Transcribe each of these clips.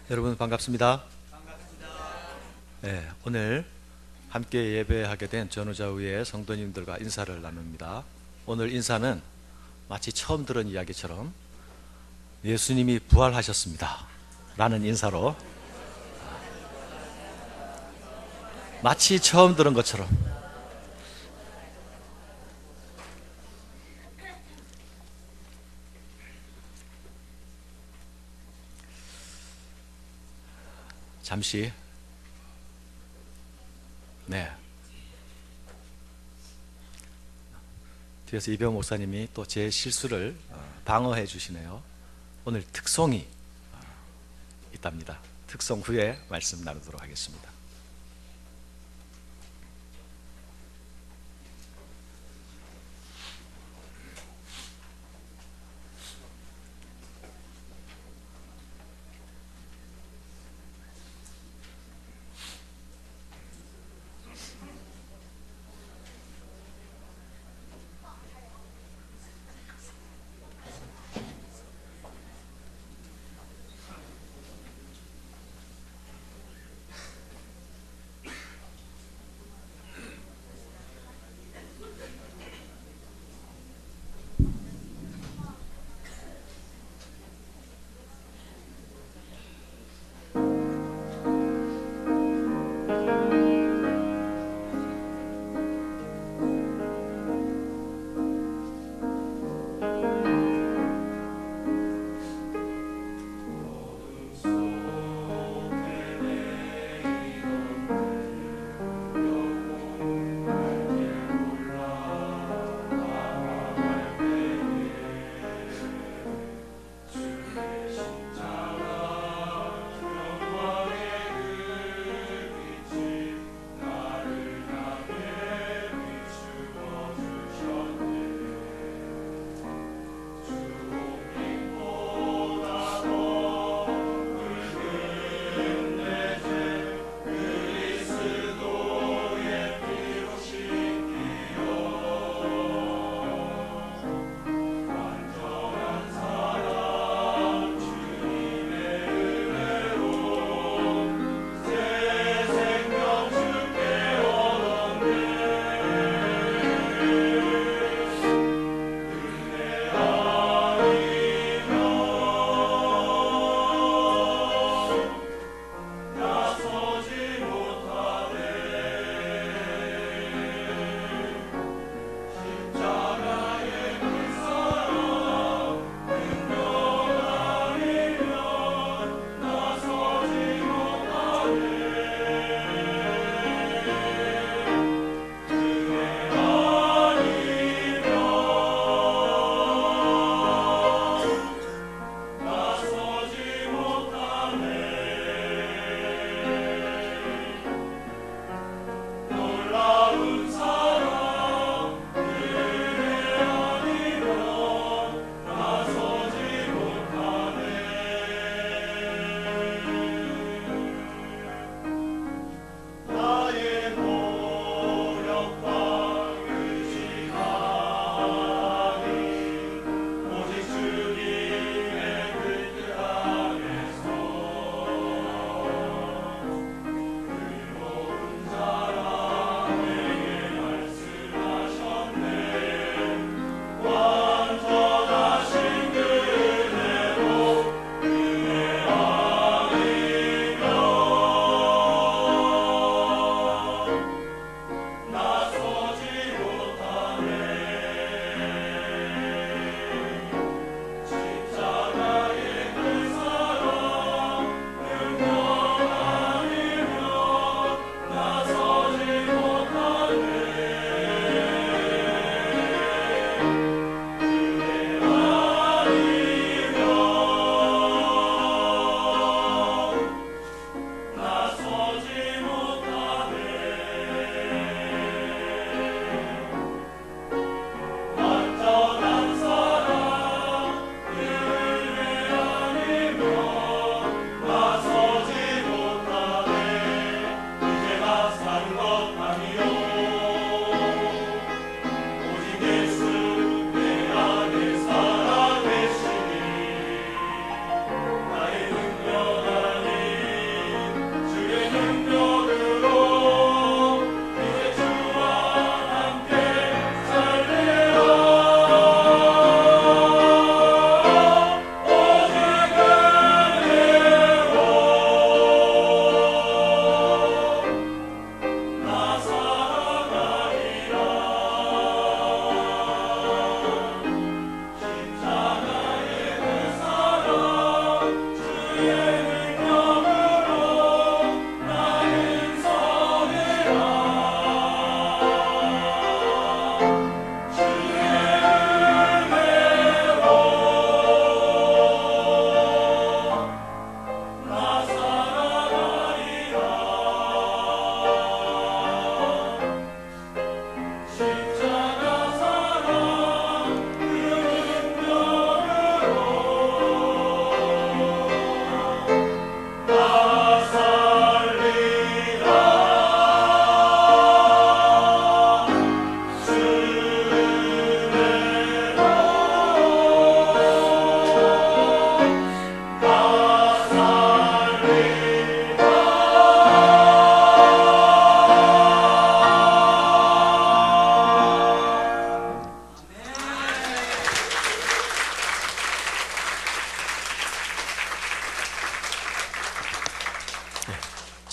여러분 반갑습니다. 네, 오늘 함께 예배하게 된 전우자우의 성도님들과 인사를 나눕니다. 오늘 인사는 마치 처음 들은 이야기처럼 예수님이 부활하셨습니다 라는 인사로, 마치 처음 들은 것처럼. 잠시, 네, 뒤에서 이병 목사님이 또 제 실수를 방어해 주시네요. 오늘 특송이 있답니다. 특송 후에 말씀 나누도록 하겠습니다.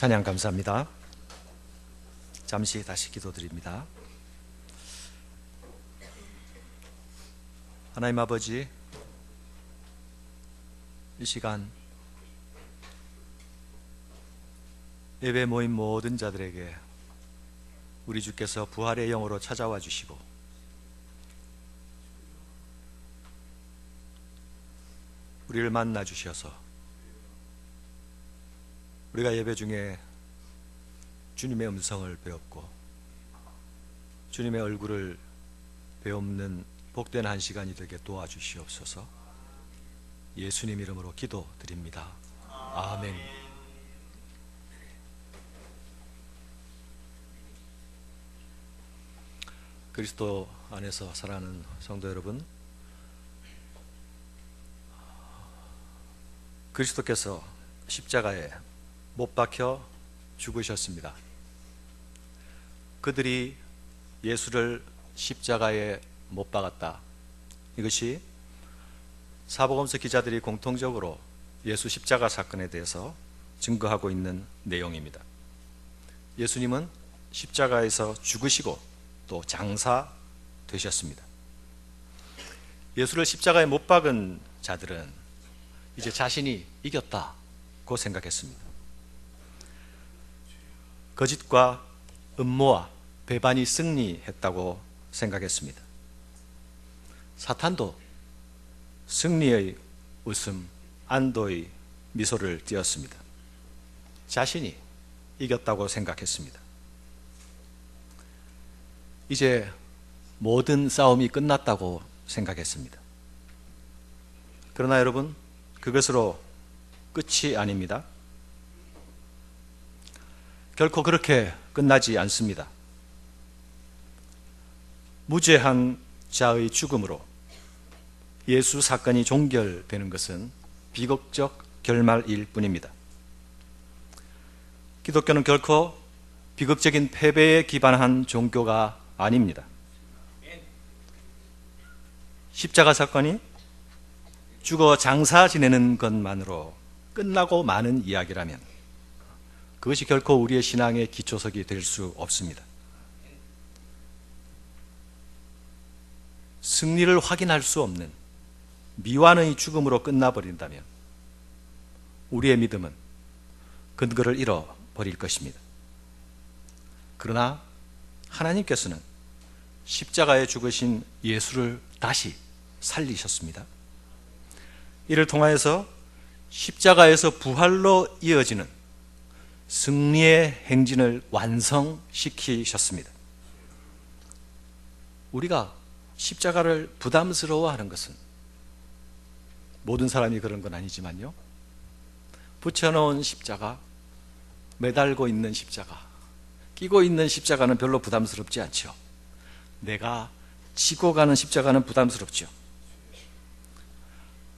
찬양 감사합니다. 잠시 다시 기도드립니다. 하나님 아버지, 이 시간 예배 모임 모든 자들에게 우리 주께서 부활의 영으로 찾아와 주시고 우리를 만나 주셔서 우리가 예배 중에 주님의 음성을 배웠고 주님의 얼굴을 배우는 복된 한 시간이 되게 도와주시옵소서. 예수님 이름으로 기도드립니다. 아멘. 그리스도 안에서 사랑하는 성도 여러분, 그리스도께서 십자가에 못 박혀 죽으셨습니다. 그들이 예수를 십자가에 못 박았다. 이것이 사복음서 기자들이 공통적으로 예수 십자가 사건에 대해서 증거하고 있는 내용입니다. 예수님은 십자가에서 죽으시고 또 장사되셨습니다. 예수를 십자가에 못 박은 자들은 이제 자신이 이겼다고 생각했습니다. 거짓과 음모와 배반이 승리했다고 생각했습니다. 사탄도 승리의 웃음, 안도의 미소를 띄었습니다. 자신이 이겼다고 생각했습니다. 이제 모든 싸움이 끝났다고 생각했습니다. 그러나 여러분, 그것으로 끝이 아닙니다. 결코 그렇게 끝나지 않습니다. 무죄한 자의 죽음으로 예수 사건이 종결되는 것은 비극적 결말일 뿐입니다. 기독교는 결코 비극적인 패배에 기반한 종교가 아닙니다. 십자가 사건이 죽어 장사 지내는 것만으로 끝나고 마는 이야기라면 그것이 결코 우리의 신앙의 기초석이 될 수 없습니다. 승리를 확인할 수 없는 미완의 죽음으로 끝나버린다면 우리의 믿음은 근거를 잃어버릴 것입니다. 그러나 하나님께서는 십자가에 죽으신 예수를 다시 살리셨습니다. 이를 통하여서 십자가에서 부활로 이어지는 승리의 행진을 완성시키셨습니다. 우리가 십자가를 부담스러워하는 것은 모든 사람이 그런 건 아니지만요, 붙여놓은 십자가, 매달고 있는 십자가, 끼고 있는 십자가는 별로 부담스럽지 않죠. 내가 지고 가는 십자가는 부담스럽죠.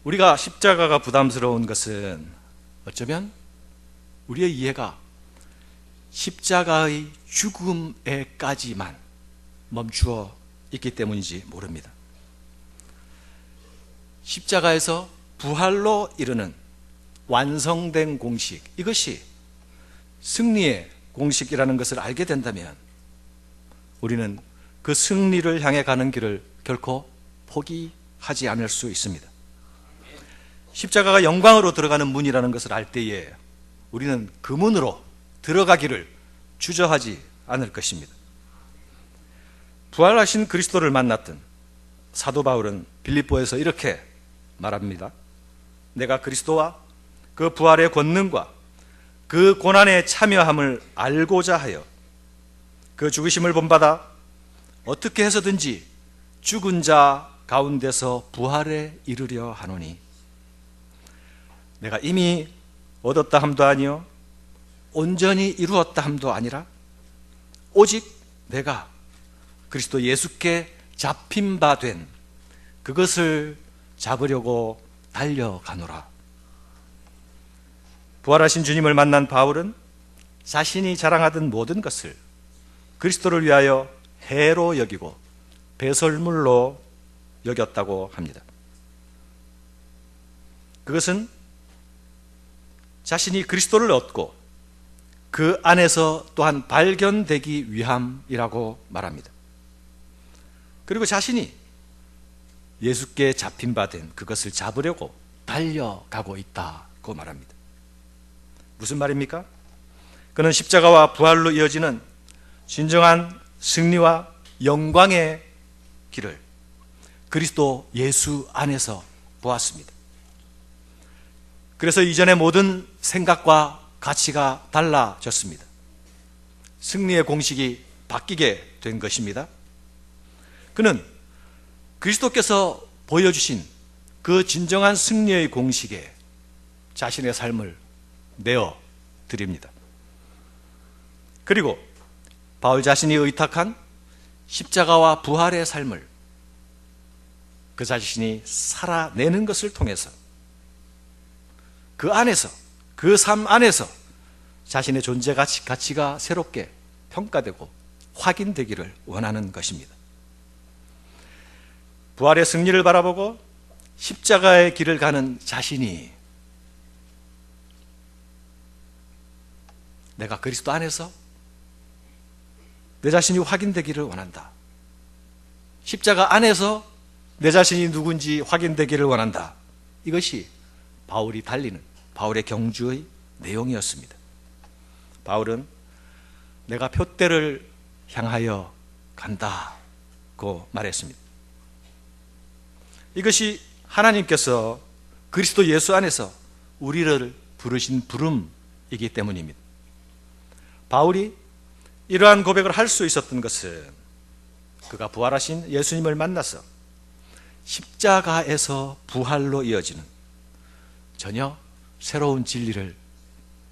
우리가 십자가가 부담스러운 것은 어쩌면 우리의 이해가 십자가의 죽음에까지만 멈추어 있기 때문인지 모릅니다. 십자가에서 부활로 이르는 완성된 공식, 이것이 승리의 공식이라는 것을 알게 된다면 우리는 그 승리를 향해 가는 길을 결코 포기하지 않을 수 있습니다. 십자가가 영광으로 들어가는 문이라는 것을 알 때에 우리는 그 문으로 들어가기를 주저하지 않을 것입니다. 부활하신 그리스도를 만났던 사도 바울은 빌립보에서 이렇게 말합니다. 내가 그리스도와 그 부활의 권능과 그 고난에 참여함을 알고자 하여 그 죽으심을 본받아 어떻게 해서든지 죽은 자 가운데서 부활에 이르려 하노니 내가 이미 얻었다 함도 아니요 온전히 이루었다 함도 아니라 오직 내가 그리스도 예수께 잡힌 바 된 그것을 잡으려고 달려가노라. 부활하신 주님을 만난 바울은 자신이 자랑하던 모든 것을 그리스도를 위하여 해로 여기고 배설물로 여겼다고 합니다. 그것은 자신이 그리스도를 얻고 그 안에서 또한 발견되기 위함이라고 말합니다. 그리고 자신이 예수께 잡힌 바 된 그것을 잡으려고 달려가고 있다고 말합니다. 무슨 말입니까? 그는 십자가와 부활로 이어지는 진정한 승리와 영광의 길을 그리스도 예수 안에서 보았습니다. 그래서 이전의 모든 생각과 가치가 달라졌습니다. 승리의 공식이 바뀌게 된 것입니다. 그는 그리스도께서 보여주신 그 진정한 승리의 공식에 자신의 삶을 내어 드립니다. 그리고 바울 자신이 의탁한 십자가와 부활의 삶을 그 자신이 살아내는 것을 통해서 그 안에서, 그 삶 안에서 자신의 존재 가치가 새롭게 평가되고 확인되기를 원하는 것입니다. 부활의 승리를 바라보고 십자가의 길을 가는 자신이 내가 그리스도 안에서 내 자신이 확인되기를 원한다. 십자가 안에서 내 자신이 누군지 확인되기를 원한다. 이것이 바울이 달리는 바울의 경주의 내용이었습니다. 바울은 내가 표대를 향하여 간다고 말했습니다. 이것이 하나님께서 그리스도 예수 안에서 우리를 부르신 부름이기 때문입니다. 바울이 이러한 고백을 할 수 있었던 것은 그가 부활하신 예수님을 만나서 십자가에서 부활로 이어지는 전혀 새로운 진리를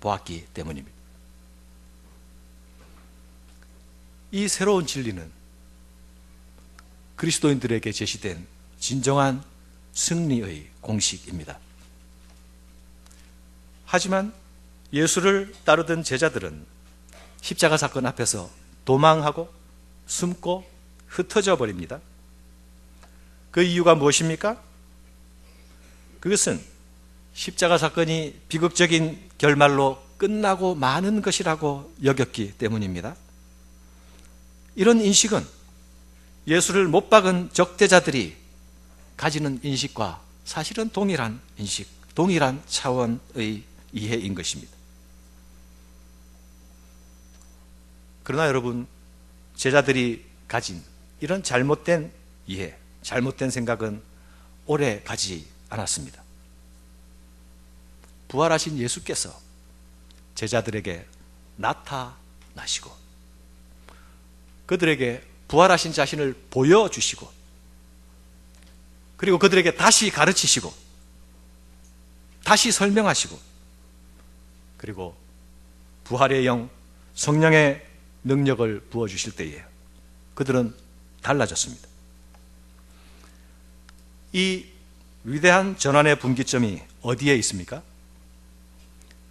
보았기 때문입니다. 이 새로운 진리는 그리스도인들에게 제시된 진정한 승리의 공식입니다. 하지만 예수를 따르던 제자들은 십자가 사건 앞에서 도망하고 숨고 흩어져 버립니다. 그 이유가 무엇입니까? 그것은 십자가 사건이 비극적인 결말로 끝나고 마는 것이라고 여겼기 때문입니다. 이런 인식은 예수를 못 박은 적대자들이 가지는 인식과 사실은 동일한 인식, 동일한 차원의 이해인 것입니다. 그러나 여러분, 제자들이 가진 이런 잘못된 이해, 잘못된 생각은 오래 가지 않았습니다. 부활하신 예수께서 제자들에게 나타나시고 그들에게 부활하신 자신을 보여주시고 그리고 그들에게 다시 가르치시고 다시 설명하시고 그리고 부활의 영, 성령의 능력을 부어주실 때에 그들은 달라졌습니다. 이 위대한 전환의 분기점이 어디에 있습니까?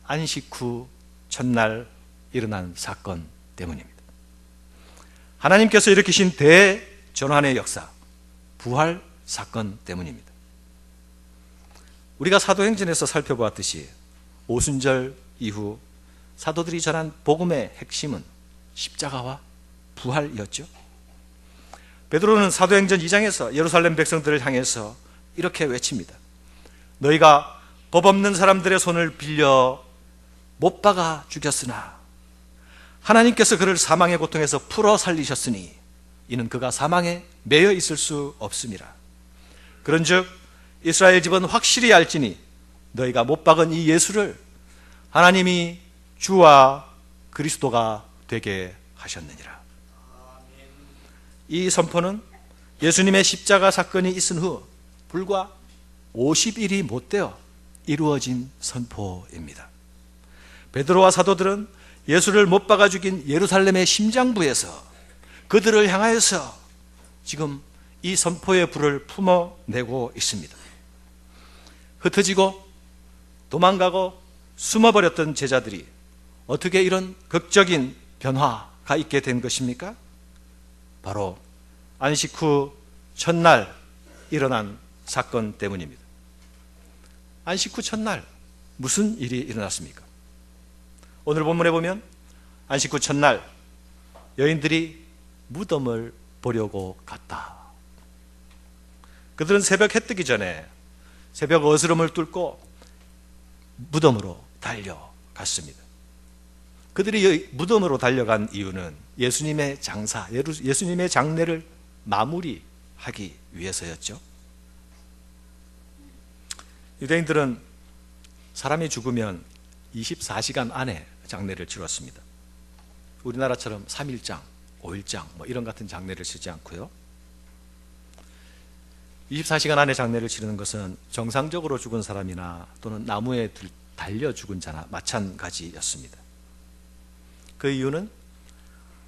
안식 후 첫날 일어난 사건 때문입니다. 하나님께서 일으키신 대전환의 역사, 부활 사건 때문입니다. 우리가 사도행전에서 살펴보았듯이 오순절 이후 사도들이 전한 복음의 핵심은 십자가와 부활이었죠. 베드로는 사도행전 2장에서 예루살렘 백성들을 향해서 이렇게 외칩니다. 너희가 법 없는 사람들의 손을 빌려 못 박아 죽였으나 하나님께서 그를 사망의 고통에서 풀어 살리셨으니 이는 그가 사망에 매여 있을 수 없음이라. 그런즉 이스라엘 집은 확실히 알지니 너희가 못 박은 이 예수를 하나님이 주와 그리스도가 되게 하셨느니라. 이 선포는 예수님의 십자가 사건이 있은 후 불과 50일이 못 되어 이루어진 선포입니다. 베드로와 사도들은 예수를 못 박아 죽인 예루살렘의 심장부에서 그들을 향하여서 지금 이 선포의 불을 품어내고 있습니다. 흩어지고 도망가고 숨어버렸던 제자들이 어떻게 이런 극적인 변화가 있게 된 것입니까? 바로 안식 후 첫날 일어난 사건 때문입니다. 안식 후 첫날 무슨 일이 일어났습니까? 오늘 본문에 보면 안식 후 첫날 여인들이 무덤을 보려고 갔다. 그들은 새벽 해 뜨기 전에 새벽 어스름을 뚫고 무덤으로 달려갔습니다. 그들이 무덤으로 달려간 이유는 예수님의 장사, 예수님의 장례를 마무리하기 위해서였죠. 유대인들은 사람이 죽으면 24시간 안에 장례를 치렀습니다. 우리나라처럼 3일장, 5일장 이런 같은 장례를 치지 않고요. 24시간 안에 장례를 치르는 것은 정상적으로 죽은 사람이나 또는 나무에 달려 죽은 자나 마찬가지였습니다. 그 이유는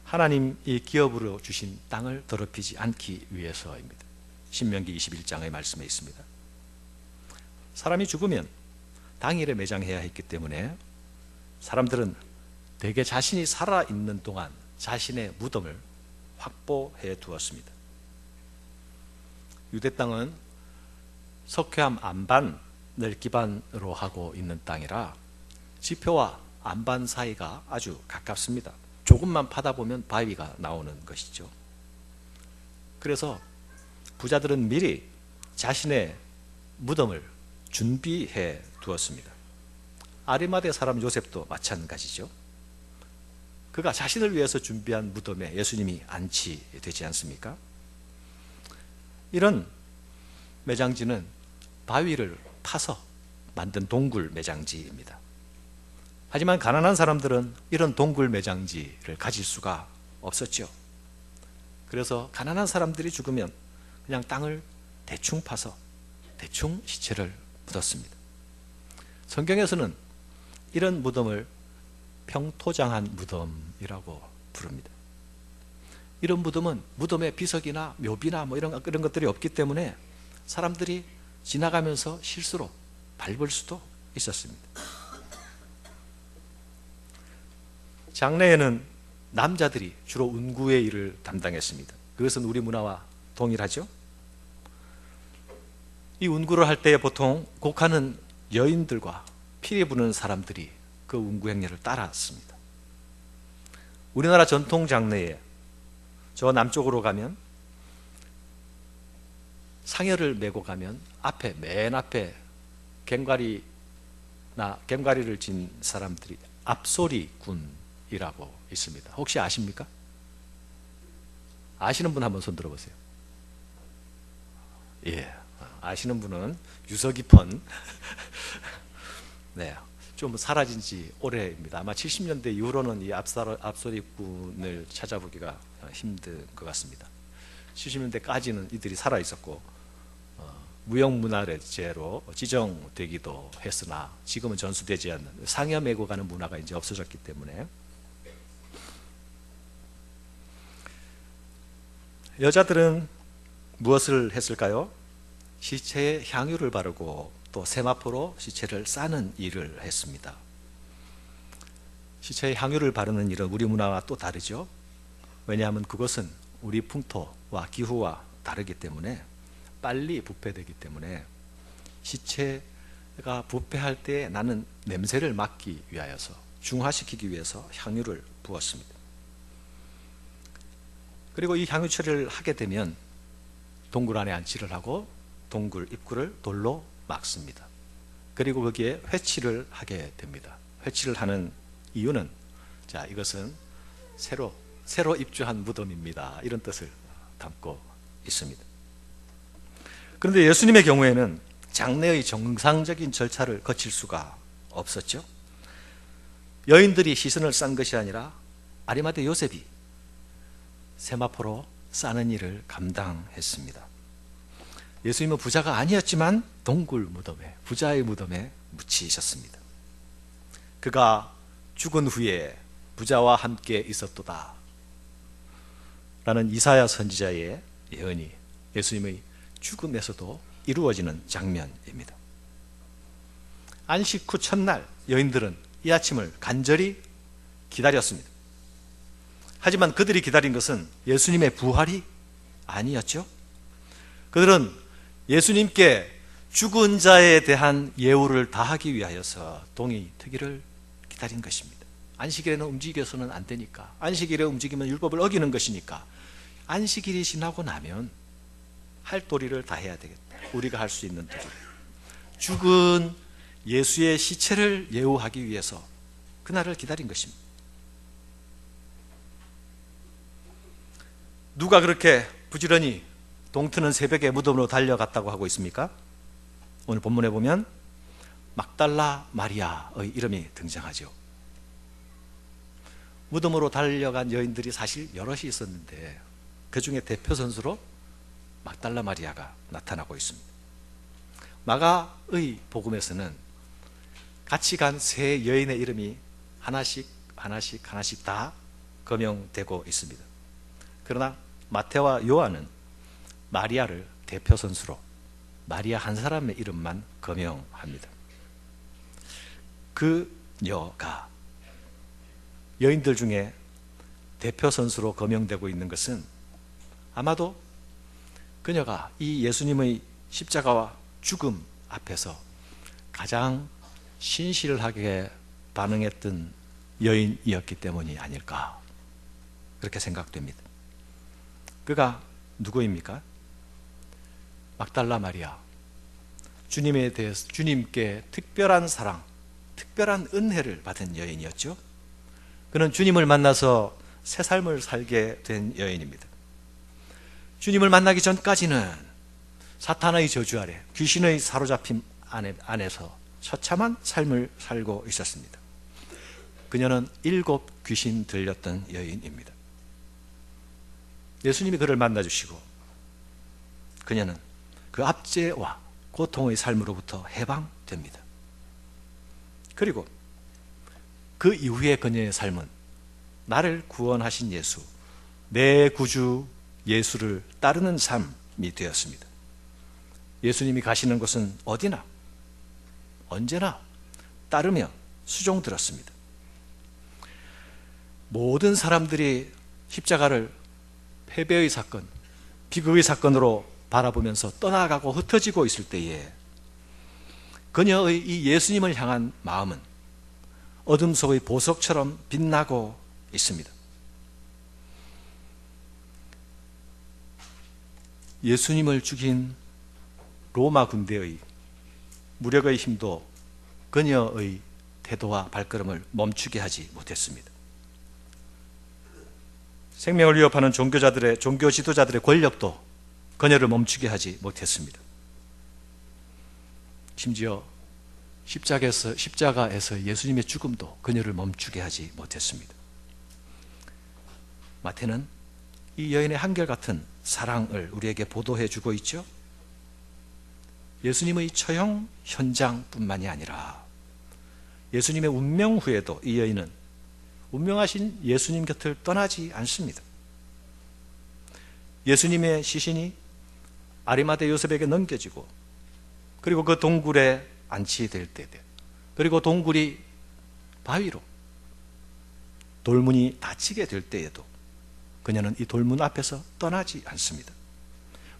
하나님이 기업으로 주신 땅을 더럽히지 않기 위해서입니다. 신명기 21장의 말씀에 있습니다. 사람이 죽으면 당일에 매장해야 했기 때문에 사람들은 대개 자신이 살아있는 동안 자신의 무덤을 확보해 두었습니다. 유대 땅은 석회암 안반을 기반으로 하고 있는 땅이라 지표와 안반 사이가 아주 가깝습니다. 조금만 파다 보면 바위가 나오는 것이죠. 그래서 부자들은 미리 자신의 무덤을 준비해 두었습니다. 아리마대 사람 요셉도 마찬가지죠. 그가 자신을 위해서 준비한 무덤에 예수님이 안치되지 않습니까? 이런 매장지는 바위를 파서 만든 동굴 매장지입니다. 하지만 가난한 사람들은 이런 동굴 매장지를 가질 수가 없었죠. 그래서 가난한 사람들이 죽으면 그냥 땅을 대충 파서 대충 시체를 묻었습니다. 성경에서는 이런 무덤을 평토장한 무덤이라고 부릅니다. 이런 무덤은 무덤에 비석이나 묘비나 이런 것들이 없기 때문에 사람들이 지나가면서 실수로 밟을 수도 있었습니다. 장례에는 남자들이 주로 운구의 일을 담당했습니다. 그것은 우리 문화와 동일하죠. 이 운구를 할 때 보통 곡하는 여인들과 피리 부는 사람들이 그 운구 행례를 따랐습니다. 우리나라 전통 장례에 저 남쪽으로 가면 상여를 메고 가면 맨 앞에 갱과리를 진 사람들이 앞소리군이라고 있습니다. 혹시 아십니까? 아시는 분 한번 손 들어보세요. 예, 아시는 분은 유서 깊은 네, 좀 사라진 지 오래입니다. 아마 70년대 이후로는 이 앞소리꾼을 찾아보기가 힘든 것 같습니다. 70년대까지는 이들이 살아 있었고 무형문화재로 지정되기도 했으나 지금은 전수되지 않는 상여 메고 가는 문화가 이제 없어졌기 때문에 여자들은 무엇을 했을까요? 시체에 향유를 바르고 또 세마포로 시체를 싸는 일을 했습니다. 시체에 향유를 바르는 일은 우리 문화와 또 다르죠. 왜냐하면 그것은 우리 풍토와 기후와 다르기 때문에 빨리 부패되기 때문에 시체가 부패할 때 나는 냄새를 막기 위하여서 중화시키기 위해서 향유를 부었습니다. 그리고 이 향유 처리를 하게 되면 동굴 안에 안치를 하고 동굴 입구를 돌로 막습니다. 그리고 거기에 회치를 하게 됩니다. 회치를 하는 이유는 이것은 새로 입주한 무덤입니다. 이런 뜻을 담고 있습니다. 그런데 예수님의 경우에는 장례의 정상적인 절차를 거칠 수가 없었죠. 여인들이 시선을 싼 것이 아니라 아리마대 요셉이 세마포로 싸는 일을 감당했습니다. 예수님은 부자가 아니었지만 동굴 무덤에, 부자의 무덤에 묻히셨습니다. 그가 죽은 후에 부자와 함께 있었도다 라는 이사야 선지자의 예언이 예수님의 죽음에서도 이루어지는 장면입니다. 안식 후 첫날 여인들은 이 아침을 간절히 기다렸습니다. 하지만 그들이 기다린 것은 예수님의 부활이 아니었죠. 그들은 예수님께 죽은 자에 대한 예우를 다하기 위하여서 동이 트기를 기다린 것입니다. 안식일에는 움직여서는 안 되니까, 안식일에 움직이면 율법을 어기는 것이니까 안식일이 지나고 나면 할 도리를 다 해야 되겠다. 우리가 할 수 있는 도리. 죽은 예수의 시체를 예우하기 위해서 그날을 기다린 것입니다. 누가 그렇게 부지런히 동트는 새벽에 무덤으로 달려갔다고 하고 있습니까? 오늘 본문에 보면 막달라 마리아의 이름이 등장하죠. 무덤으로 달려간 여인들이 사실 여럿이 있었는데 그 중에 대표 선수로 막달라 마리아가 나타나고 있습니다. 마가의 복음에서는 같이 간 세 여인의 이름이 하나씩 다 거명되고 있습니다. 그러나 마태와 요한은 마리아를 대표 선수로 마리아 한 사람의 이름만 거명합니다. 그녀가 여인들 중에 대표 선수로 거명되고 있는 것은 아마도 그녀가 이 예수님의 십자가와 죽음 앞에서 가장 신실하게 반응했던 여인이었기 때문이 아닐까, 그렇게 생각됩니다. 그가 누구입니까? 막달라 마리아. 주님에 대해서, 주님께 특별한 사랑, 특별한 은혜를 받은 여인이었죠. 그는 주님을 만나서 새 삶을 살게 된 여인입니다. 주님을 만나기 전까지는 사탄의 저주 아래, 귀신의 사로잡힘 안에서 처참한 삶을 살고 있었습니다. 그녀는 7 귀신 들렸던 여인입니다. 예수님이 그를 만나주시고 그녀는 그 압제와 고통의 삶으로부터 해방됩니다. 그리고 그 이후에 그녀의 삶은 나를 구원하신 예수, 내 구주 예수를 따르는 삶이 되었습니다. 예수님이 가시는 곳은 어디나 언제나 따르며 수종들었습니다. 모든 사람들이 십자가를 패배의 사건, 비극의 사건으로 바라보면서 떠나가고 흩어지고 있을 때에 그녀의 이 예수님을 향한 마음은 어둠 속의 보석처럼 빛나고 있습니다. 예수님을 죽인 로마 군대의 무력의 힘도 그녀의 태도와 발걸음을 멈추게 하지 못했습니다. 생명을 위협하는 종교 지도자들의 권력도 그녀를 멈추게 하지 못했습니다. 심지어 십자가에서 예수님의 죽음도 그녀를 멈추게 하지 못했습니다. 마태는 이 여인의 한결같은 사랑을 우리에게 보도해 주고 있죠. 예수님의 처형 현장뿐만이 아니라 예수님의 운명 후에도 이 여인은 운명하신 예수님 곁을 떠나지 않습니다. 예수님의 시신이 아리마대 요셉에게 넘겨지고 그리고 그 동굴에 안치될 때, 그리고 동굴이 바위로 돌문이 닫히게 될 때에도 그녀는 이 돌문 앞에서 떠나지 않습니다.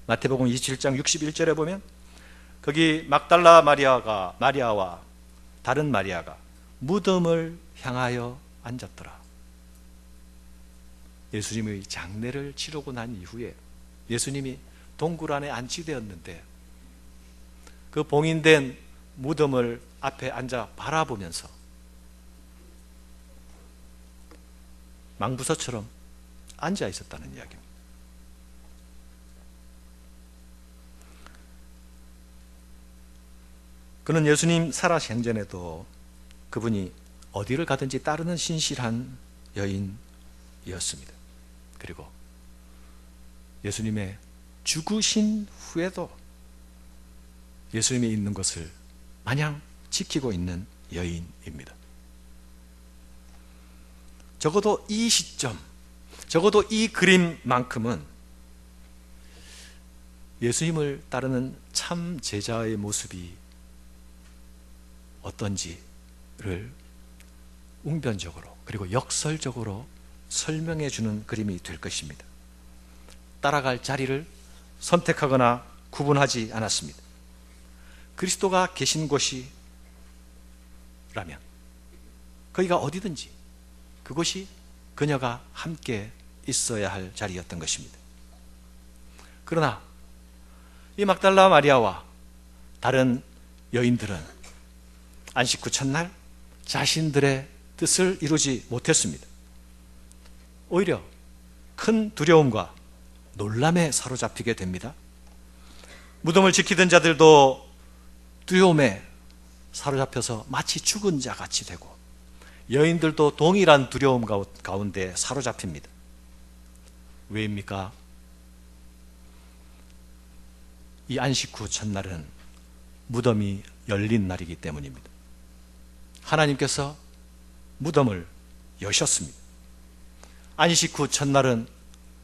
마태복음 27장 61절에 보면 거기 막달라 마리아와 다른 마리아가 무덤을 향하여 앉았더라. 예수님의 장례를 치르고 난 이후에 예수님이 동굴 안에 안치되었는데 그 봉인된 무덤을 앞에 앉아 바라보면서 망부서처럼 앉아 있었다는 이야기입니다. 그는 예수님 살아생전에도 그분이 어디를 가든지 따르는 신실한 여인이었습니다. 그리고 예수님의 죽으신 후에도 예수님이 있는 것을 마냥 지키고 있는 여인입니다. 적어도 이 시점, 적어도 이 그림만큼은 예수님을 따르는 참 제자의 모습이 어떤지를 웅변적으로 그리고 역설적으로 설명해 주는 그림이 될 것입니다. 따라갈 자리를 선택하거나 구분하지 않았습니다. 그리스도가 계신 곳이라면 거기가 어디든지 그곳이 그녀가 함께 있어야 할 자리였던 것입니다. 그러나 이 막달라 마리아와 다른 여인들은 안식 후 첫날 자신들의 뜻을 이루지 못했습니다. 오히려 큰 두려움과 놀람에 사로잡히게 됩니다. 무덤을 지키던 자들도 두려움에 사로잡혀서 마치 죽은 자 같이 되고, 여인들도 동일한 두려움 가운데 사로잡힙니다. 왜입니까? 이 안식 후 첫날은 무덤이 열린 날이기 때문입니다. 하나님께서 무덤을 여셨습니다. 안식 후 첫날은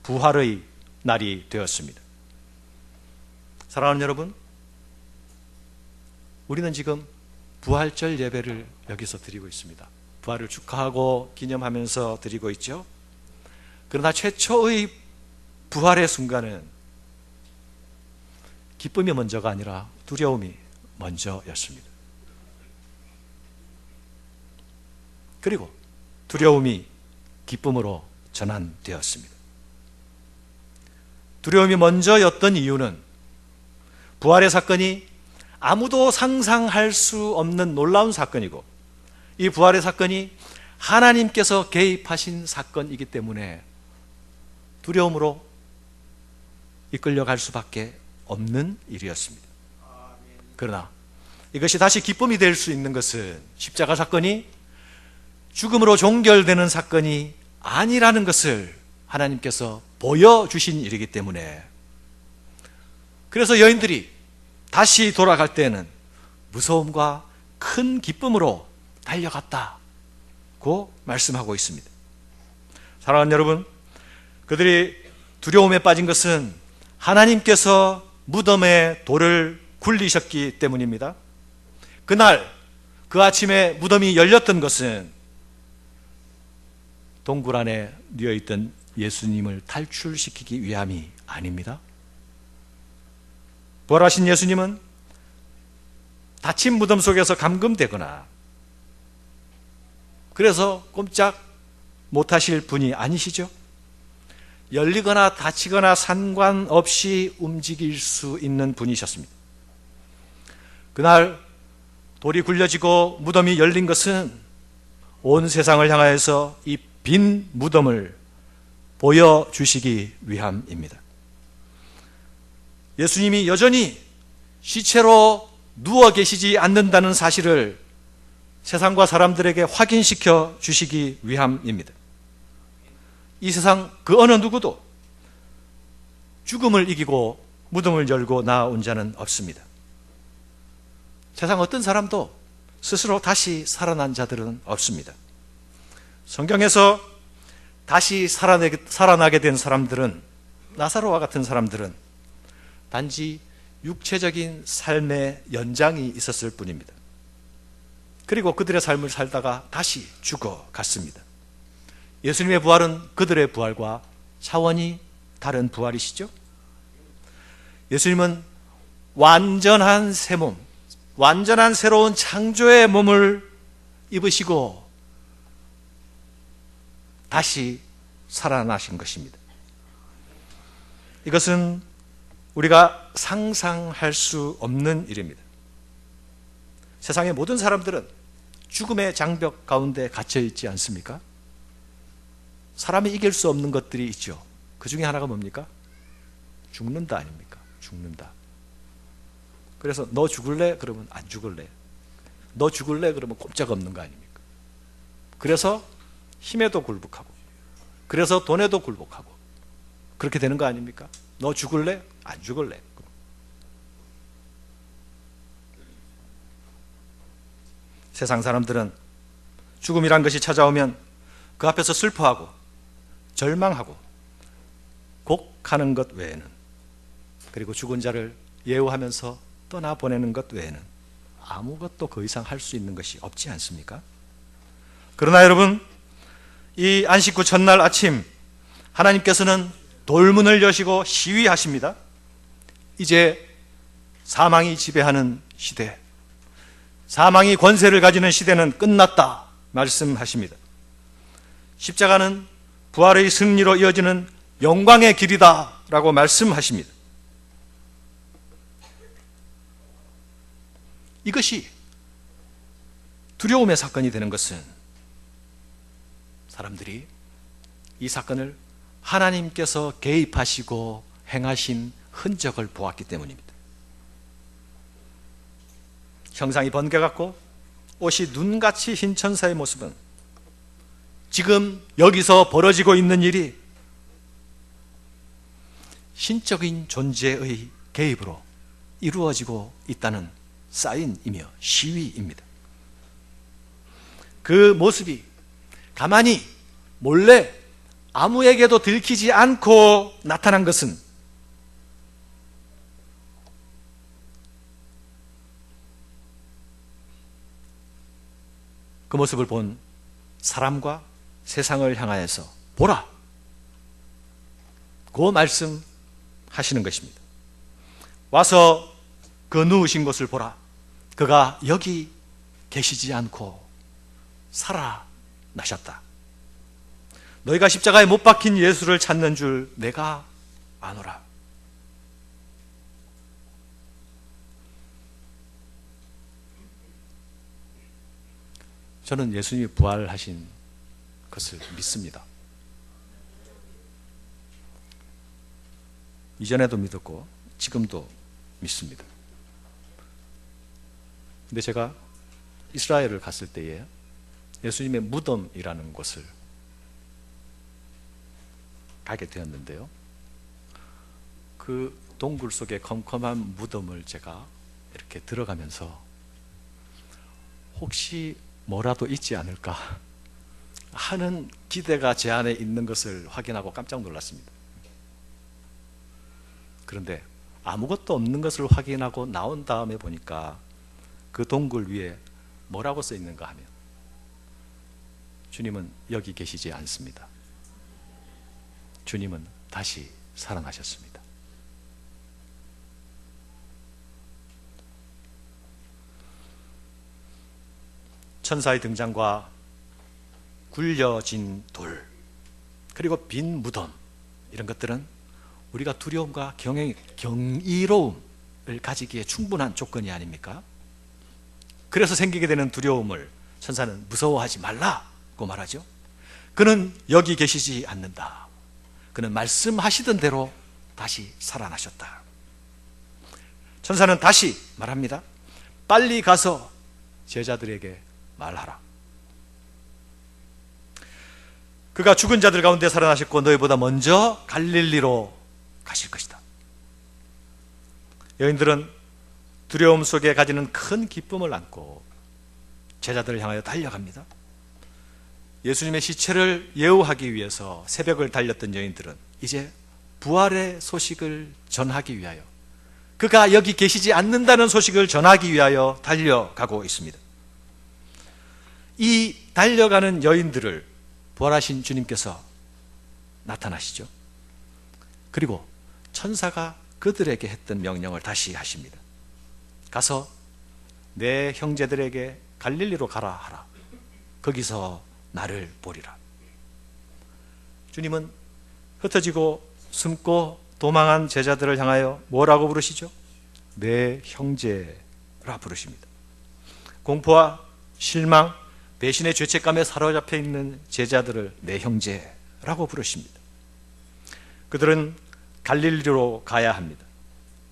부활의 날이 되었습니다. 사랑하는 여러분, 우리는 지금 부활절 예배를 여기서 드리고 있습니다. 부활을 축하하고 기념하면서 드리고 있죠. 그러나 최초의 부활의 순간은 기쁨이 먼저가 아니라 두려움이 먼저였습니다. 그리고 두려움이 기쁨으로 전환되었습니다. 두려움이 먼저였던 이유는 부활의 사건이 아무도 상상할 수 없는 놀라운 사건이고, 이 부활의 사건이 하나님께서 개입하신 사건이기 때문에 두려움으로 이끌려갈 수밖에 없는 일이었습니다. 그러나 이것이 다시 기쁨이 될 수 있는 것은 십자가 사건이 죽음으로 종결되는 사건이 아니라는 것을 하나님께서 보여주신 일이기 때문에, 그래서 여인들이 다시 돌아갈 때는 무서움과 큰 기쁨으로 달려갔다고 말씀하고 있습니다. 사랑하는 여러분, 그들이 두려움에 빠진 것은 하나님께서 무덤에 돌을 굴리셨기 때문입니다. 그날 그 아침에 무덤이 열렸던 것은 동굴 안에 누워있던 예수님을 탈출시키기 위함이 아닙니다. 부활하신 예수님은 닫힌 무덤 속에서 감금되거나 그래서 꼼짝 못하실 분이 아니시죠. 열리거나 닫히거나 상관없이 움직일 수 있는 분이셨습니다. 그날 돌이 굴려지고 무덤이 열린 것은 온 세상을 향하여서 이 빈 무덤을 보여주시기 위함입니다. 예수님이 여전히 시체로 누워 계시지 않는다는 사실을 세상과 사람들에게 확인시켜 주시기 위함입니다. 이 세상 그 어느 누구도 죽음을 이기고 무덤을 열고 나온 자는 없습니다. 세상 어떤 사람도 스스로 다시 살아난 자들은 없습니다. 성경에서 다시 살아나게 된 사람들은, 나사로와 같은 사람들은 단지 육체적인 삶의 연장이 있었을 뿐입니다. 그리고 그들의 삶을 살다가 다시 죽어갔습니다. 예수님의 부활은 그들의 부활과 차원이 다른 부활이시죠? 예수님은 완전한 새 몸, 완전한 새로운 창조의 몸을 입으시고 다시 살아나신 것입니다. 이것은 우리가 상상할 수 없는 일입니다. 세상의 모든 사람들은 죽음의 장벽 가운데 갇혀 있지 않습니까? 사람이 이길 수 없는 것들이 있죠. 그 중에 하나가 뭡니까? 죽는다 아닙니까? 죽는다. 그래서 너 죽을래? 그러면 안 죽을래. 너 죽을래? 그러면 꼼짝없는 거 아닙니까? 그래서 힘에도 굴복하고, 그래서 돈에도 굴복하고, 그렇게 되는 거 아닙니까? 너 죽을래? 안 죽을래. 세상 사람들은 죽음이란 것이 찾아오면 그 앞에서 슬퍼하고 절망하고 곡하는 것 외에는, 그리고 죽은 자를 예우하면서 떠나보내는 것 외에는 아무것도 그 이상 할 수 있는 것이 없지 않습니까? 그러나 여러분, 이 안식 후 첫날 아침 하나님께서는 돌문을 여시고 시위하십니다. 이제 사망이 지배하는 시대, 사망이 권세를 가지는 시대는 끝났다 말씀하십니다. 십자가는 부활의 승리로 이어지는 영광의 길이다 라고 말씀하십니다. 이것이 두려움의 사건이 되는 것은 사람들이 이 사건을 하나님께서 개입하시고 행하신 흔적을 보았기 때문입니다. 형상이 번개같고 옷이 눈같이 흰 천사의 모습은 지금 여기서 벌어지고 있는 일이 신적인 존재의 개입으로 이루어지고 있다는 사인이며 시위입니다. 그 모습이 가만히 몰래 아무에게도 들키지 않고 나타난 것은 그 모습을 본 사람과 세상을 향하여서 보라, 그 말씀하시는 것입니다. 와서 그 누우신 곳을 보라. 그가 여기 계시지 않고 살아나셨다. 너희가 십자가에 못 박힌 예수를 찾는 줄 내가 아노라. 저는 예수님이 부활하신 것을 믿습니다. 이전에도 믿었고 지금도 믿습니다. 근데 제가 이스라엘을 갔을 때에 예수님의 무덤이라는 곳을 가게 되었는데요, 그 동굴 속의 컴컴한 무덤을 제가 이렇게 들어가면서 혹시 뭐라도 있지 않을까 하는 기대가 제 안에 있는 것을 확인하고 깜짝 놀랐습니다. 그런데 아무것도 없는 것을 확인하고 나온 다음에 보니까 그 동굴 위에 뭐라고 써 있는가 하면 주님은 여기 계시지 않습니다. 주님은 다시 살아나셨습니다. 천사의 등장과 굴려진 돌, 그리고 빈 무덤, 이런 것들은 우리가 두려움과 경이로움을 가지기에 충분한 조건이 아닙니까? 그래서 생기게 되는 두려움을 천사는 무서워하지 말라고 말하죠. 그는 여기 계시지 않는다. 그는 말씀하시던 대로 다시 살아나셨다. 천사는 다시 말합니다. 빨리 가서 제자들에게 말하라. 그가 죽은 자들 가운데 살아나셨고 너희보다 먼저 갈릴리로 가실 것이다. 여인들은 두려움 속에 가지는 큰 기쁨을 안고 제자들을 향하여 달려갑니다. 예수님의 시체를 예우하기 위해서 새벽을 달렸던 여인들은 이제 부활의 소식을 전하기 위하여, 그가 여기 계시지 않는다는 소식을 전하기 위하여 달려가고 있습니다. 이 달려가는 여인들을 부활하신 주님께서 나타나시죠. 그리고 천사가 그들에게 했던 명령을 다시 하십니다. 가서 내 형제들에게 갈릴리로 가라 하라. 거기서 나를 보리라. 주님은 흩어지고 숨고 도망한 제자들을 향하여 뭐라고 부르시죠? 내 형제라 부르십니다. 공포와 실망, 배신의 죄책감에 사로잡혀 있는 제자들을 내 형제라고 부르십니다. 그들은 갈릴리로 가야 합니다.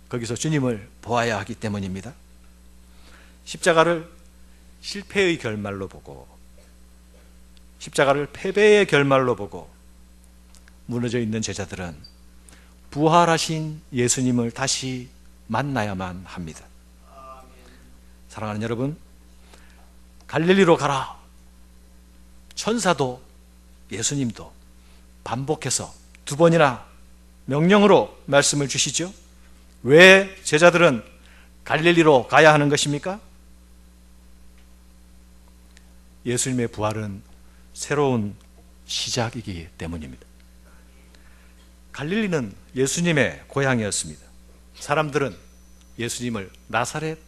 거기서 주님을 보아야 하기 때문입니다. 십자가를 실패의 결말로 보고, 십자가를 패배의 결말로 보고 무너져 있는 제자들은 부활하신 예수님을 다시 만나야만 합니다. 사랑하는 여러분, 갈릴리로 가라. 천사도 예수님도 반복해서 두 번이나 명령으로 말씀을 주시죠. 왜 제자들은 갈릴리로 가야 하는 것입니까? 예수님의 부활은 새로운 시작이기 때문입니다. 갈릴리는 예수님의 고향이었습니다. 사람들은 예수님을 나사렛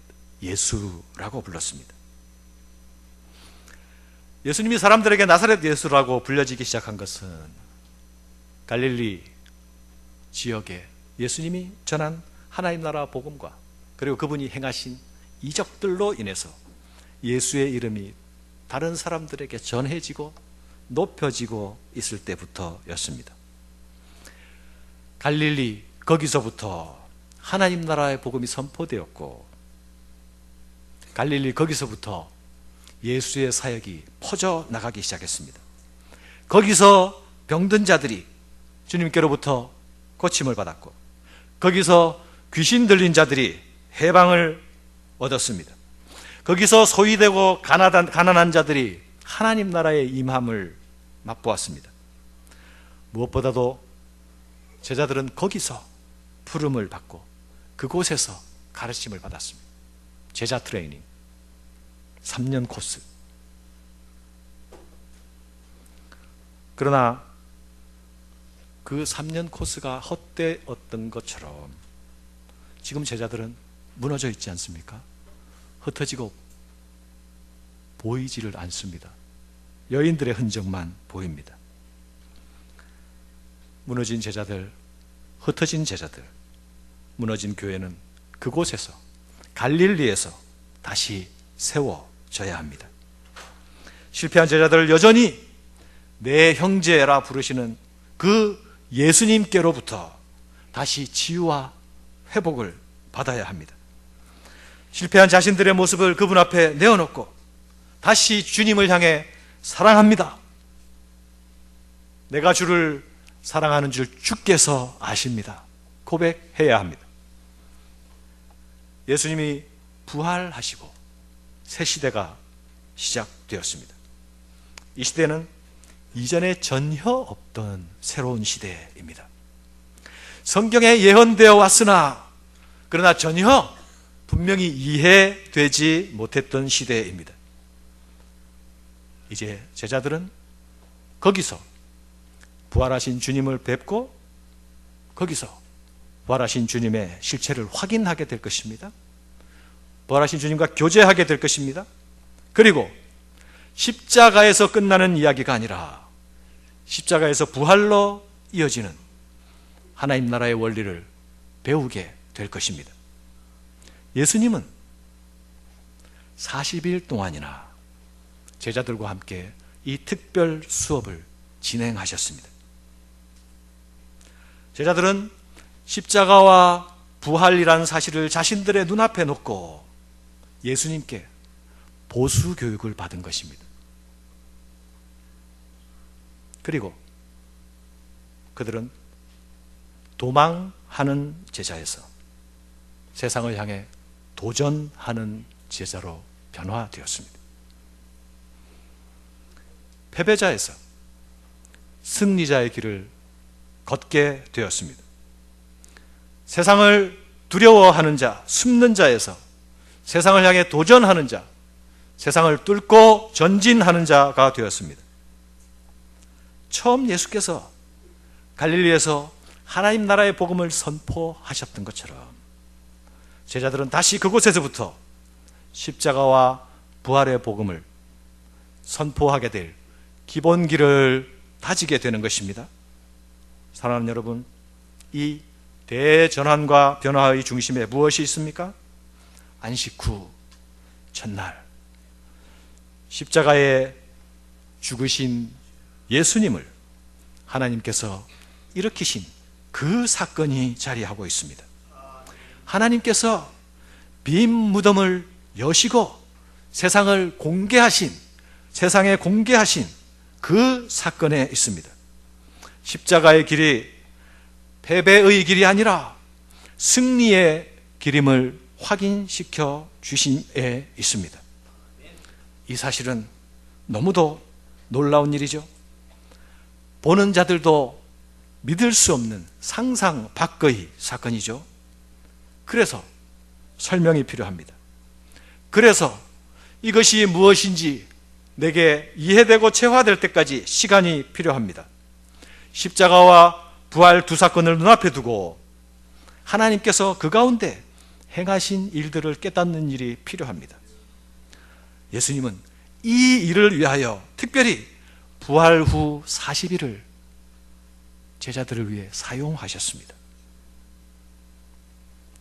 예수라고 불렀습니다. 예수님이 사람들에게 나사렛 예수라고 불려지기 시작한 것은 갈릴리 지역에 예수님이 전한 하나님 나라 복음과 그리고 그분이 행하신 이적들로 인해서 예수의 이름이 다른 사람들에게 전해지고 높여지고 있을 때부터였습니다. 갈릴리 거기서부터 하나님 나라의 복음이 선포되었고, 갈릴리 거기서부터 예수의 사역이 퍼져나가기 시작했습니다. 거기서 병든 자들이 주님께로부터 고침을 받았고, 거기서 귀신 들린 자들이 해방을 얻었습니다. 거기서 소외되고 가난한 자들이 하나님 나라의 임함을 맛보았습니다. 무엇보다도 제자들은 거기서 부름을 받고 그곳에서 가르침을 받았습니다. 제자 트레이닝 3년 코스. 그러나 그 3년 코스가 헛되었던 것처럼 지금 제자들은 무너져 있지 않습니까? 흩어지고 보이지를 않습니다. 여인들의 흔적만 보입니다. 무너진 제자들, 흩어진 제자들, 무너진 교회는 그곳에서, 갈릴리에서 다시 세워져야 합니다. 실패한 제자들을 여전히 내 형제라 부르시는 그 예수님께로부터 다시 치유와 회복을 받아야 합니다. 실패한 자신들의 모습을 그분 앞에 내어놓고 다시 주님을 향해 사랑합니다. 내가 주를 사랑하는 줄 주께서 아십니다. 고백해야 합니다. 예수님이 부활하시고 새 시대가 시작되었습니다. 이 시대는 이전에 전혀 없던 새로운 시대입니다. 성경에 예언되어 왔으나 그러나 전혀 분명히 이해되지 못했던 시대입니다. 이제 제자들은 거기서 부활하신 주님을 뵙고 거기서 부활하신 주님의 실체를 확인하게 될 것입니다. 부활하신 주님과 교제하게 될 것입니다. 그리고 십자가에서 끝나는 이야기가 아니라 십자가에서 부활로 이어지는 하나님 나라의 원리를 배우게 될 것입니다. 예수님은 40일 동안이나 제자들과 함께 이 특별 수업을 진행하셨습니다. 제자들은 십자가와 부활이라는 사실을 자신들의 눈앞에 놓고 예수님께 보수 교육을 받은 것입니다. 그리고 그들은 도망하는 제자에서 세상을 향해 도전하는 제자로 변화되었습니다. 패배자에서 승리자의 길을 걷게 되었습니다. 세상을 두려워하는 자, 숨는 자에서 세상을 향해 도전하는 자, 세상을 뚫고 전진하는 자가 되었습니다. 처음 예수께서 갈릴리에서 하나님 나라의 복음을 선포하셨던 것처럼 제자들은 다시 그곳에서부터 십자가와 부활의 복음을 선포하게 될 기본기를 다지게 되는 것입니다. 사랑하는 여러분, 이 대전환과 변화의 중심에 무엇이 있습니까? 안식 후 첫날 십자가에 죽으신 예수님을 하나님께서 일으키신 그 사건이 자리하고 있습니다. 하나님께서 빈 무덤을 여시고 세상에 공개하신 그 사건에 있습니다. 십자가의 길이 패배의 길이 아니라 승리의 길임을 확인시켜 주심에 있습니다. 이 사실은 너무도 놀라운 일이죠. 보는 자들도 믿을 수 없는 상상 밖의 사건이죠. 그래서 설명이 필요합니다. 그래서 이것이 무엇인지 내게 이해되고 체화될 때까지 시간이 필요합니다. 십자가와 부활 두 사건을 눈앞에 두고 하나님께서 그 가운데 행하신 일들을 깨닫는 일이 필요합니다. 예수님은 이 일을 위하여 특별히 부활 후 40일을 제자들을 위해 사용하셨습니다.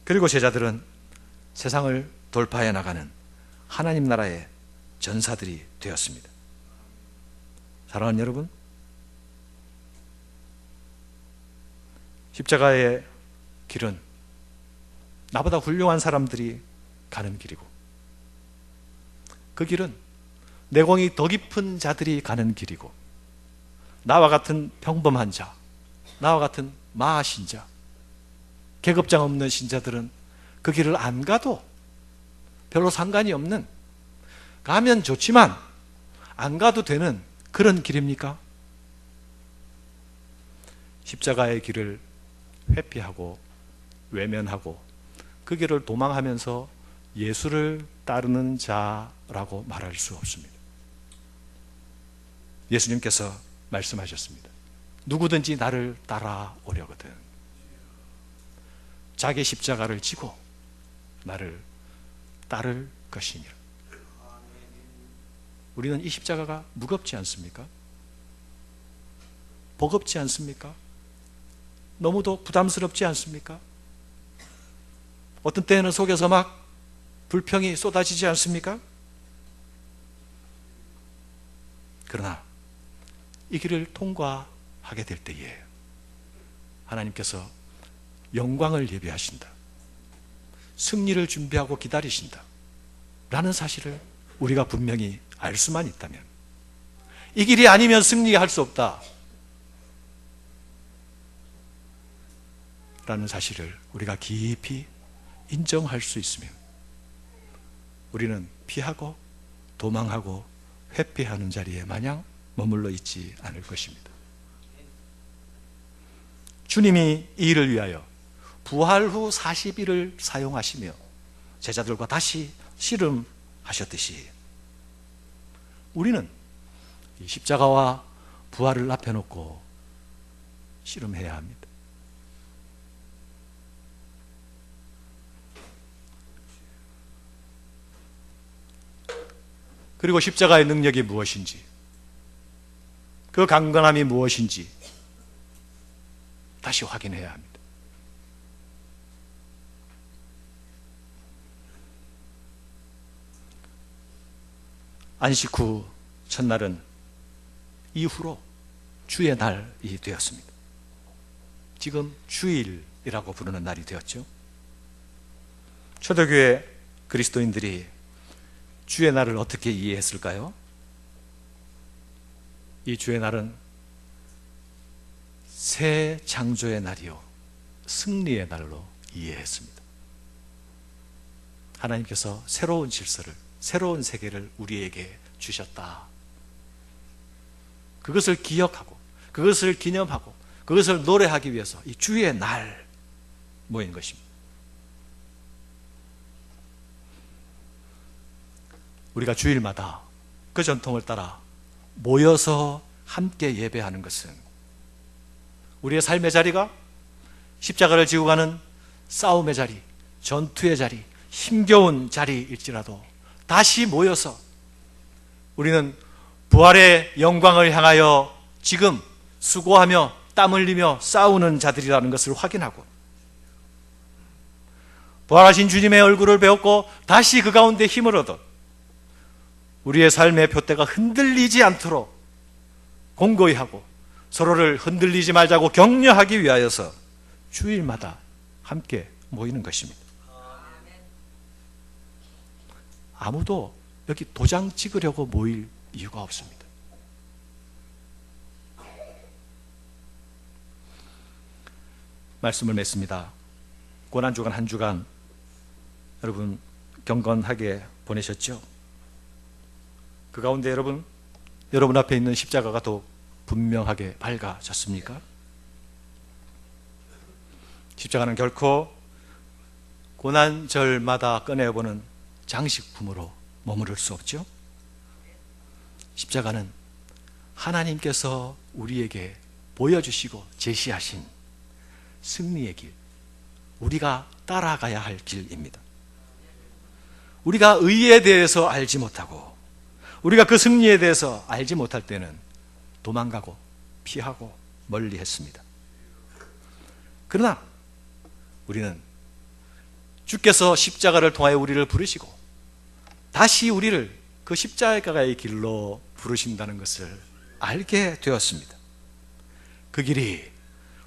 그리고 제자들은 세상을 돌파해 나가는 하나님 나라의 전사들이 되었습니다. 사랑하는 여러분, 십자가의 길은 나보다 훌륭한 사람들이 가는 길이고, 그 길은 내공이 더 깊은 자들이 가는 길이고, 나와 같은 평범한 자, 나와 같은 마신자, 계급장 없는 신자들은 그 길을 안 가도 별로 상관이 없는, 가면 좋지만 안 가도 되는 그런 길입니까? 십자가의 길을 회피하고 외면하고 그 길을 도망하면서 예수를 따르는 자라고 말할 수 없습니다. 예수님께서 말씀하셨습니다. 누구든지 나를 따라오려거든 자기 십자가를 지고 나를 따를 것이니라. 우리는 이 십자가가 무겁지 않습니까? 버겁지 않습니까? 너무도 부담스럽지 않습니까? 어떤 때에는 속에서 막 불평이 쏟아지지 않습니까? 그러나 이 길을 통과하게 될 때에 하나님께서 영광을 예비하신다, 승리를 준비하고 기다리신다 라는 사실을 우리가 분명히 알 수만 있다면, 이 길이 아니면 승리할 수 없다 라는 사실을 우리가 깊이 인정할 수 있으면 우리는 피하고 도망하고 회피하는 자리에 마냥 머물러 있지 않을 것입니다. 주님이 이 일을 위하여 부활 후 40일을 사용하시며 제자들과 다시 씨름하셨듯이 우리는 이 십자가와 부활을 앞에 놓고 씨름해야 합니다. 그리고 십자가의 능력이 무엇인지, 그 강건함이 무엇인지 다시 확인해야 합니다. 안식 후 첫날은 이후로 주의 날이 되었습니다. 지금 주일이라고 부르는 날이 되었죠. 초대교회 그리스도인들이 주의 날을 어떻게 이해했을까요? 이 주의 날은 새 창조의 날이요 승리의 날로 이해했습니다. 하나님께서 새로운 질서를, 새로운 세계를 우리에게 주셨다. 그것을 기억하고 그것을 기념하고 그것을 노래하기 위해서 이 주의 날 모인 것입니다. 우리가 주일마다 그 전통을 따라 모여서 함께 예배하는 것은 우리의 삶의 자리가 십자가를 지고 가는 싸움의 자리, 전투의 자리, 힘겨운 자리일지라도 다시 모여서 우리는 부활의 영광을 향하여 지금 수고하며 땀 흘리며 싸우는 자들이라는 것을 확인하고, 부활하신 주님의 얼굴을 배웠고 다시 그 가운데 힘을 얻어 우리의 삶의 돛대가 흔들리지 않도록 공고히 하고 서로를 흔들리지 말자고 격려하기 위하여서 주일마다 함께 모이는 것입니다. 아무도 여기 도장 찍으려고 모일 이유가 없습니다. 말씀을 맺습니다. 고난주간 한 주간 여러분 경건하게 보내셨죠? 그 가운데 여러분 앞에 있는 십자가가 더 분명하게 밝아졌습니까? 십자가는 결코 고난절마다 꺼내보는 장식품으로 머무를 수 없죠. 십자가는 하나님께서 우리에게 보여주시고 제시하신 승리의 길, 우리가 따라가야 할 길입니다. 우리가 의에 대해서 알지 못하고 우리가 그 승리에 대해서 알지 못할 때는 도망가고 피하고 멀리 했습니다. 그러나 우리는 주께서 십자가를 통하여 우리를 부르시고 다시 우리를 그 십자가의 길로 부르신다는 것을 알게 되었습니다. 그 길이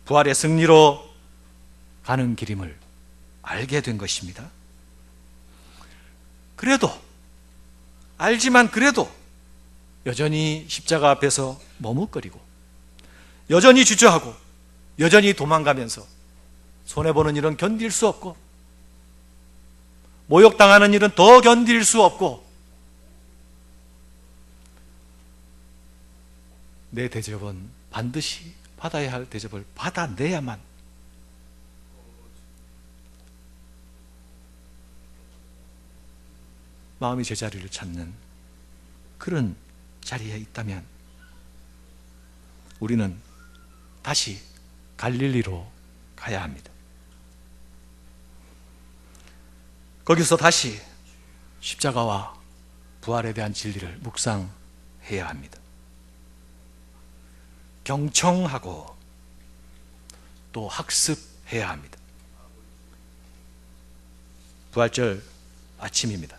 부활의 승리로 가는 길임을 알게 된 것입니다. 그래도 알지만 그래도 여전히 십자가 앞에서 머뭇거리고 여전히 주저하고 여전히 도망가면서 손해보는 일은 견딜 수 없고 모욕당하는 일은 더 견딜 수 없고 내 대접은 반드시 받아야 할 대접을 받아내야만 마음이 제자리를 찾는 그런 자리에 있다면 우리는 다시 갈릴리로 가야 합니다. 거기서 다시 십자가와 부활에 대한 진리를 묵상해야 합니다. 경청하고 또 학습해야 합니다. 부활절 아침입니다.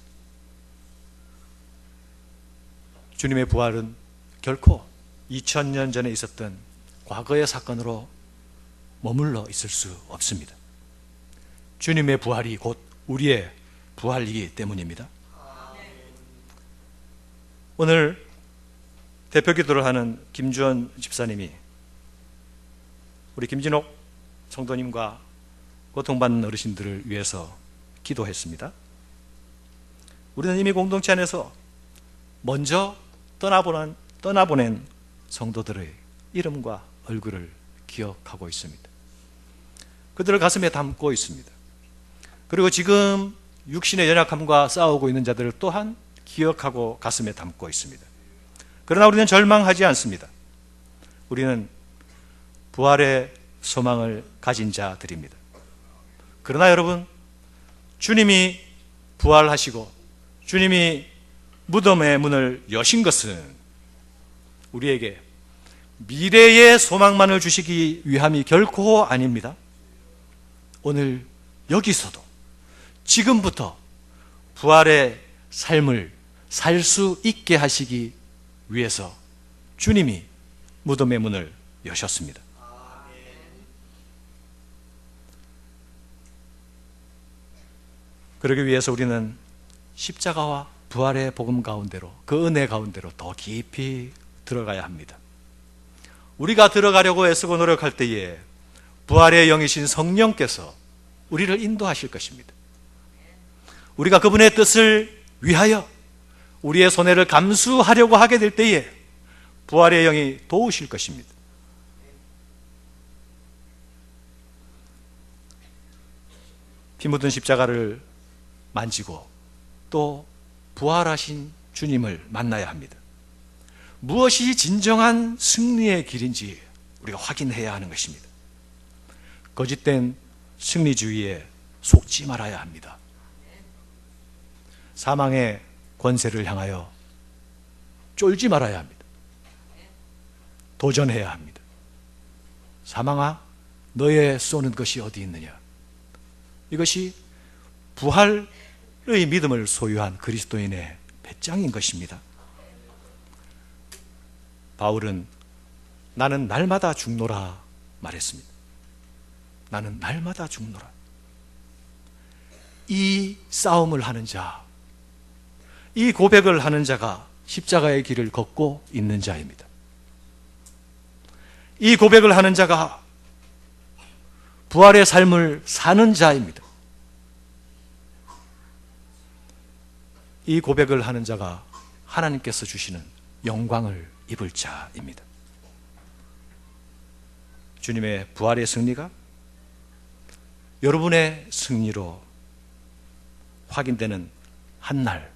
주님의 부활은 결코 2000년 전에 있었던 과거의 사건으로 머물러 있을 수 없습니다. 주님의 부활이 곧 우리의 부활이기 때문입니다. 오늘 대표 기도를 하는 김주원 집사님이 우리 김진옥 성도님과 고통받는 어르신들을 위해서 기도했습니다. 우리는 이미 공동체 안에서 먼저 떠나보낸 성도들의 이름과 얼굴을 기억하고 있습니다. 그들을 가슴에 담고 있습니다. 그리고 지금 육신의 연약함과 싸우고 있는 자들을 또한 기억하고 가슴에 담고 있습니다. 그러나 우리는 절망하지 않습니다. 우리는 부활의 소망을 가진 자들입니다. 그러나 여러분, 주님이 부활하시고 주님이 무덤의 문을 여신 것은 우리에게 미래의 소망만을 주시기 위함이 결코 아닙니다. 오늘 여기서도 지금부터 부활의 삶을 살 수 있게 하시기 위해서 주님이 무덤의 문을 여셨습니다. 그러기 위해서 우리는 십자가와 부활의 복음 가운데로, 그 은혜 가운데로 더 깊이 들어가야 합니다. 우리가 들어가려고 애쓰고 노력할 때에 부활의 영이신 성령께서 우리를 인도하실 것입니다. 우리가 그분의 뜻을 위하여 우리의 손해를 감수하려고 하게 될 때에 부활의 영이 도우실 것입니다. 피 묻은 십자가를 만지고 또 부활하신 주님을 만나야 합니다. 무엇이 진정한 승리의 길인지 우리가 확인해야 하는 것입니다. 거짓된 승리주의에 속지 말아야 합니다. 사망의 권세를 향하여 쫄지 말아야 합니다. 도전해야 합니다. 사망아, 너의 쏘는 것이 어디 있느냐? 이것이 부활의 믿음을 소유한 그리스도인의 배짱인 것입니다. 바울은 나는 날마다 죽노라 말했습니다. 나는 날마다 죽노라. 이 싸움을 하는 자, 이 고백을 하는 자가 십자가의 길을 걷고 있는 자입니다. 이 고백을 하는 자가 부활의 삶을 사는 자입니다. 이 고백을 하는 자가 하나님께서 주시는 영광을 입을 자입니다. 주님의 부활의 승리가 여러분의 승리로 확인되는 한 날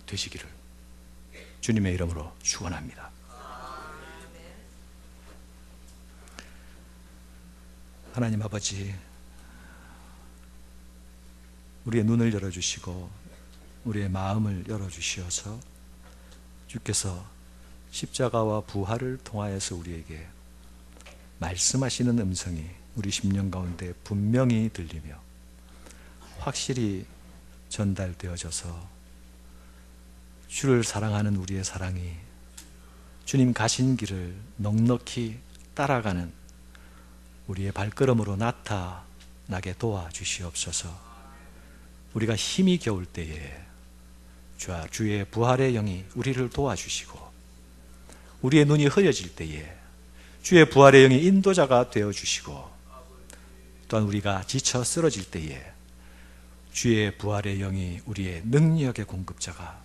되시기를 주님의 이름으로 축원합니다. 하나님 아버지, 우리의 눈을 열어주시고 우리의 마음을 열어주시어서 주께서 십자가와 부활을 통하여서 우리에게 말씀하시는 음성이 우리 심령 가운데 분명히 들리며 확실히 전달되어져서 주를 사랑하는 우리의 사랑이 주님 가신 길을 넉넉히 따라가는 우리의 발걸음으로 나타나게 도와주시옵소서. 우리가 힘이 겨울 때에 주의 부활의 영이 우리를 도와주시고, 우리의 눈이 흐려질 때에 주의 부활의 영이 인도자가 되어주시고, 또한 우리가 지쳐 쓰러질 때에 주의 부활의 영이 우리의 능력의 공급자가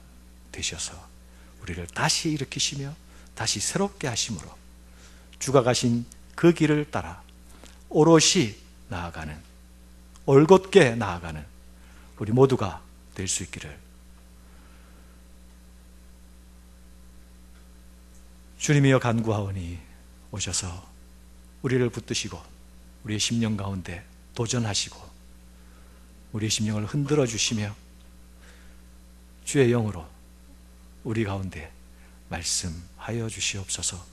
되셔서 우리를 다시 일으키시며 다시 새롭게 하심으로 주가 가신 그 길을 따라 오롯이 나아가는, 올곧게 나아가는 우리 모두가 될 수 있기를 주님이여 간구하오니 오셔서 우리를 붙드시고 우리의 심령 가운데 도전하시고 우리의 심령을 흔들어 주시며 주의 영으로 우리 가운데 말씀하여 주시옵소서.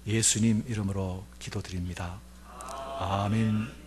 예수님 이름으로 기도드립니다. 아멘.